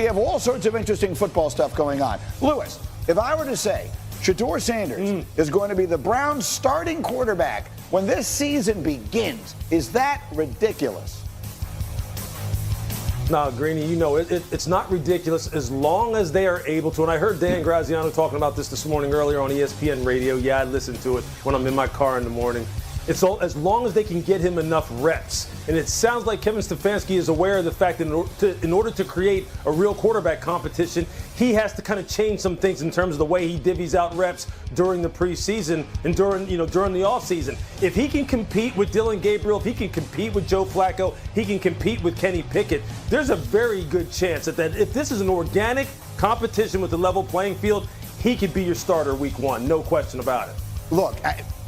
we have all sorts of interesting football stuff going on. Lewis, if I were to say Shedeur Sanders is going to be the Browns' starting quarterback when this season begins, is that ridiculous? No, Greeny, you know, it's not ridiculous as long as they are able to. And I heard Dan Graziano talking about this morning earlier on ESPN Radio. Yeah, I listen to it when I'm in my car in the morning. It's all, as long as they can get him enough reps. And it sounds like Kevin Stefanski is aware of the fact that in order to create a real quarterback competition, he has to kind of change some things in terms of the way he divvies out reps during the preseason and during the offseason. If he can compete with Dillon Gabriel, if he can compete with Joe Flacco, he can compete with Kenny Pickett, there's a very good chance that if this is an organic competition with a level playing field, he could be your starter week one, no question about it. Look,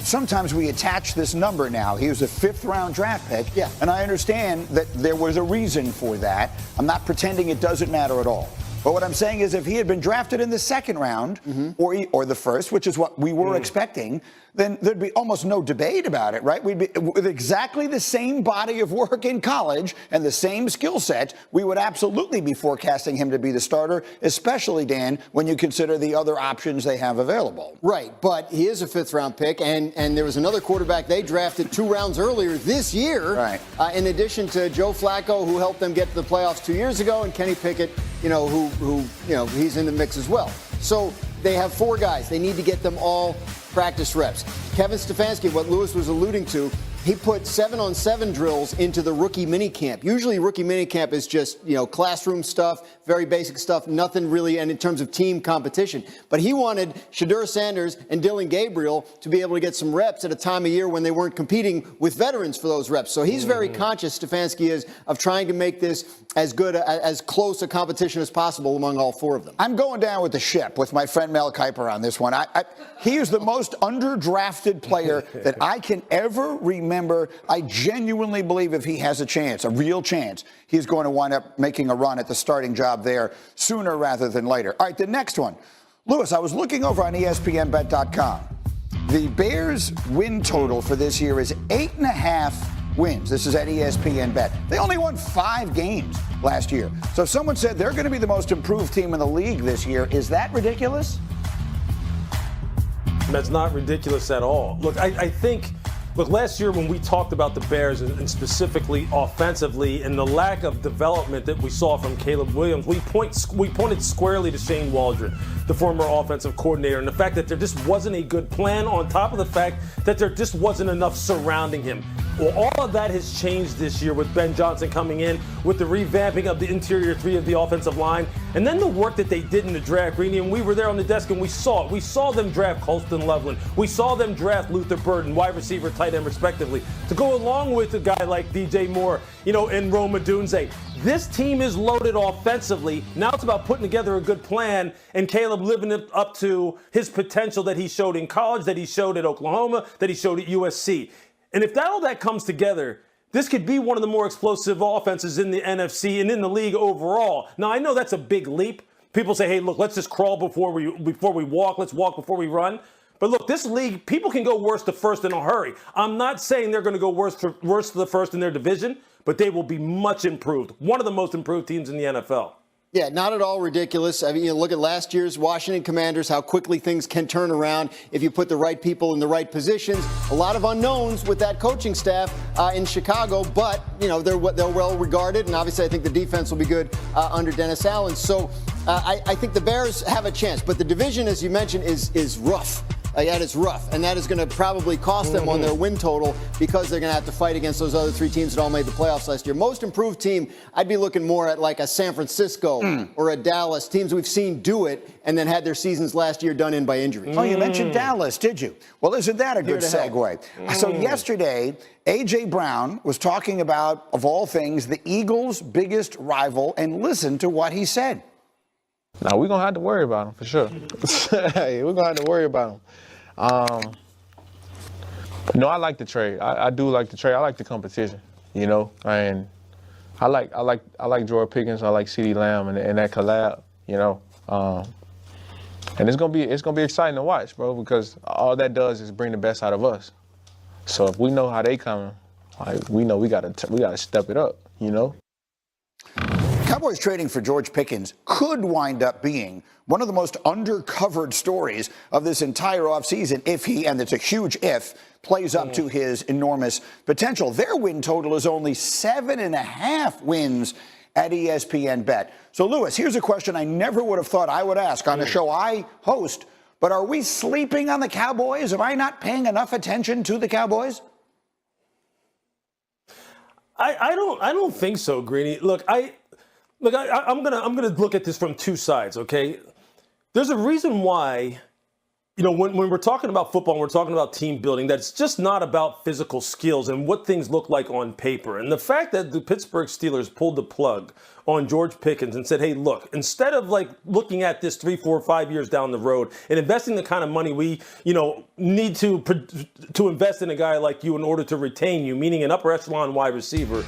sometimes we attach this number now. He was a fifth-round draft pick, and I understand that there was a reason for that. I'm not pretending it doesn't matter at all. But what I'm saying is if he had been drafted in the second round or the first, which is what we were expecting, then there'd be almost no debate about it, right? We'd be with exactly the same body of work in college and the same skill set. We would absolutely be forecasting him to be the starter, especially, Dan, when you consider the other options they have available. Right, but he is a fifth-round pick, and there was another quarterback they drafted 2 rounds earlier this year, right. In addition to Joe Flacco, who helped them get to the playoffs 2 years ago, and Kenny Pickett, who he's in the mix as well. So they have 4 guys. They need to get them all practice reps. Kevin Stefanski, what Lewis was alluding to, he put 7-on-7 drills into the rookie minicamp. Usually rookie minicamp is just, classroom stuff, very basic stuff, nothing really, and in terms of team competition. But he wanted Shedeur Sanders and Dillon Gabriel to be able to get some reps at a time of year when they weren't competing with veterans for those reps. So he's very conscious, Stefanski is, of trying to make this as close a competition as possible among all 4 of them. I'm going down with the ship with my friend Mel Kiper on this one. He is the most underdrafted player that I can ever remember. I genuinely believe if he has a chance, a real chance, he's going to wind up making a run at the starting job there sooner rather than later. All right, the next one. Lewis, I was looking over on ESPNBet.com. The Bears' win total for this year is 8.5 wins. This is at ESPN Bet. They only won 5 games last year. So if someone said they're going to be the most improved team in the league this year, is that ridiculous? That's not ridiculous at all. Look, I think... Look, last year when we talked about the Bears and specifically offensively and the lack of development that we saw from Caleb Williams, we pointed squarely to Shane Waldron, the former offensive coordinator, and the fact that there just wasn't a good plan on top of the fact that there just wasn't enough surrounding him. Well, all of that has changed this year with Ben Johnson coming in, with the revamping of the interior 3 of the offensive line, and then the work that they did in the draft, Greeny, and we were there on the desk and we saw it. We saw them draft Colston Loveland. We saw them draft Luther Burden, wide receiver, tight end, respectively, to go along with a guy like DJ Moore, and Rome Odunze. This team is loaded offensively. Now it's about putting together a good plan and Caleb living up to his potential that he showed in college, that he showed at Oklahoma, that he showed at USC. And if all that comes together, this could be one of the more explosive offenses in the NFC and in the league overall. Now, I know that's a big leap. People say, hey, look, let's just crawl before we walk. Let's walk before we run. But look, this league, people can go worst to first in a hurry. I'm not saying they're going to go worst to the first in their division, but they will be much improved. One of the most improved teams in the NFL. Yeah, not at all ridiculous. I mean, look at last year's Washington Commanders, how quickly things can turn around if you put the right people in the right positions. A lot of unknowns with that coaching staff in Chicago, but, they're well regarded, and obviously I think the defense will be good under Dennis Allen. So I think the Bears have a chance, but the division, as you mentioned, is rough. That is rough, and that is going to probably cost them on their win total because they're going to have to fight against those other 3 teams that all made the playoffs last year. Most improved team, I'd be looking more at like a San Francisco or a Dallas, teams we've seen do it and then had their seasons last year done in by injuries. Oh, you mentioned Dallas, did you? Well, isn't that a good segue? So yesterday, A.J. Brown was talking about, of all things, the Eagles' biggest rival, and listen to what he said. Now, we're going to have to worry about them, for sure. We're going to have to worry about them. No, I like the trade. I do like the trade. I like the competition, and I like Jordan Pickens. I like CeeDee Lamb and that collab, and it's gonna be exciting to watch, bro, because all that does is bring the best out of us. So if we know how they coming, we know we gotta step it up, Cowboys trading for George Pickens could wind up being one of the most undercovered stories of this entire offseason if he, and it's a huge if, plays up to his enormous potential. Their win total is only 7.5 wins at ESPN Bet. So, Lewis, here's a question I never would have thought I would ask on a show I host, but are we sleeping on the Cowboys? Am I not paying enough attention to the Cowboys? I don't think so, Greeny. Look, I'm gonna look at this from two sides, okay? There's a reason why, when we're talking about football and we're talking about team building, that it's just not about physical skills and what things look like on paper. And the fact that the Pittsburgh Steelers pulled the plug on George Pickens and said, hey, look, instead of looking at this 3, 4, 5 years down the road and investing the kind of money we, need to invest in a guy like you in order to retain you, meaning an upper echelon wide receiver,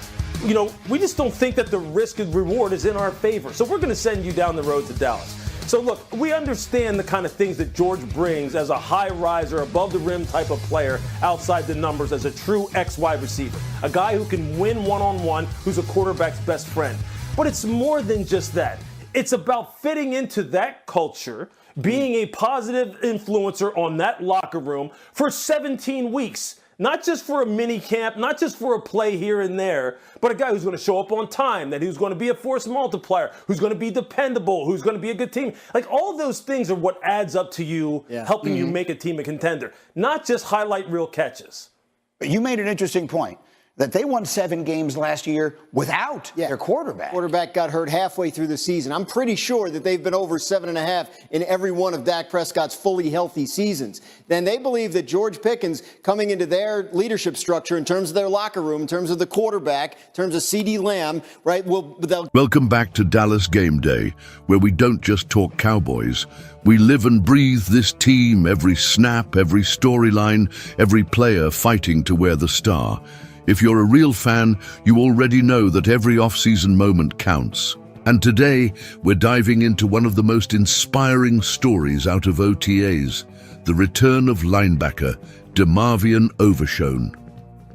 we just don't think that the risk and reward is in our favor. So we're going to send you down the road to Dallas. So look, we understand the kind of things that George brings as a high riser, above the rim type of player outside the numbers as a true X wide receiver, a guy who can win one-on-one, who's a quarterback's best friend. But it's more than just that. It's about fitting into that culture, being a positive influencer on that locker room for 17 weeks. Not just for a mini camp, not just for a play here and there, but a guy who's going to show up on time, that who's going to be a force multiplier, who's going to be dependable, who's going to be a good team. All those things are what adds up to you, helping you make a team a contender, not just highlight reel catches. But you made an interesting point that they won 7 games last year without their quarterback. Quarterback got hurt halfway through the season. I'm pretty sure that they've been over 7.5 in every one of Dak Prescott's fully healthy seasons. Then they believe that George Pickens coming into their leadership structure in terms of their locker room, in terms of the quarterback, in terms of CeeDee Lamb, right? Welcome back to Dallas Game Day, where we don't just talk Cowboys. We live and breathe this team, every snap, every storyline, every player fighting to wear the star. If you're a real fan, you already know that every off-season moment counts. And today, we're diving into one of the most inspiring stories out of OTAs, the return of linebacker DeMarvion Overshown.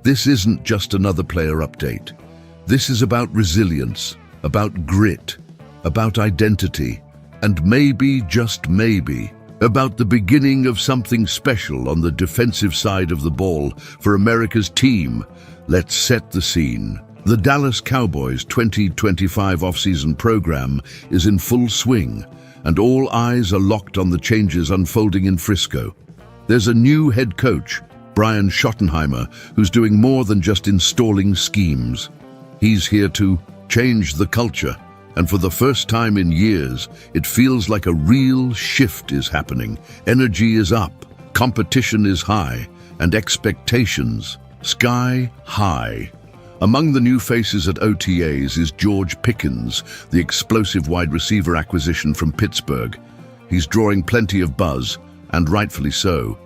This isn't just another player update. This is about resilience, about grit, about identity, and maybe, just maybe, about the beginning of something special on the defensive side of the ball for America's team. Let's set the scene. The Dallas Cowboys 2025 offseason program is in full swing, and all eyes are locked on the changes unfolding in Frisco. There's a new head coach, Brian Schottenheimer, who's doing more than just installing schemes. He's here to change the culture, and for the first time in years, it feels like a real shift is happening. Energy is up, competition is high, and expectations sky high. Among the new faces at OTAs is George Pickens, the explosive wide receiver acquisition from Pittsburgh. He's drawing plenty of buzz, and rightfully so.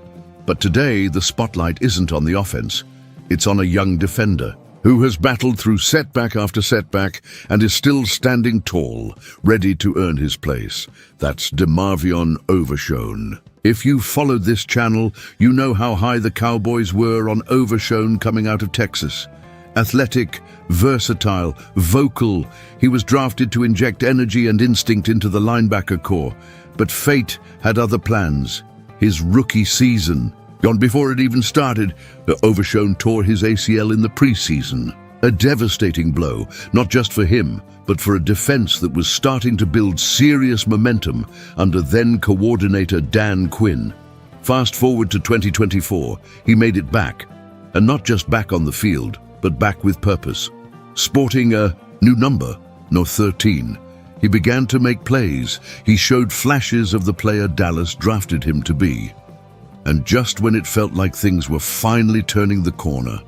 But today, the spotlight isn't on the offense. It's on a young defender who has battled through setback after setback and is still standing tall, ready to earn his place. That's DeMarvion Overshown. If you've followed this channel, you know how high the Cowboys were on Overshown coming out of Texas. Athletic, versatile, vocal, he was drafted to inject energy and instinct into the linebacker core. But fate had other plans. His rookie season, gone before it even started, Overshown tore his ACL in the preseason. A devastating blow, not just for him, but for a defense that was starting to build serious momentum under then-coordinator Dan Quinn. Fast forward to 2024, he made it back. And not just back on the field, but back with purpose. Sporting a new number, no 13. He began to make plays. He showed flashes of the player Dallas drafted him to be. And just when it felt like things were finally turning the corner,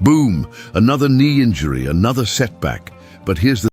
boom, another knee injury, another setback. But here's the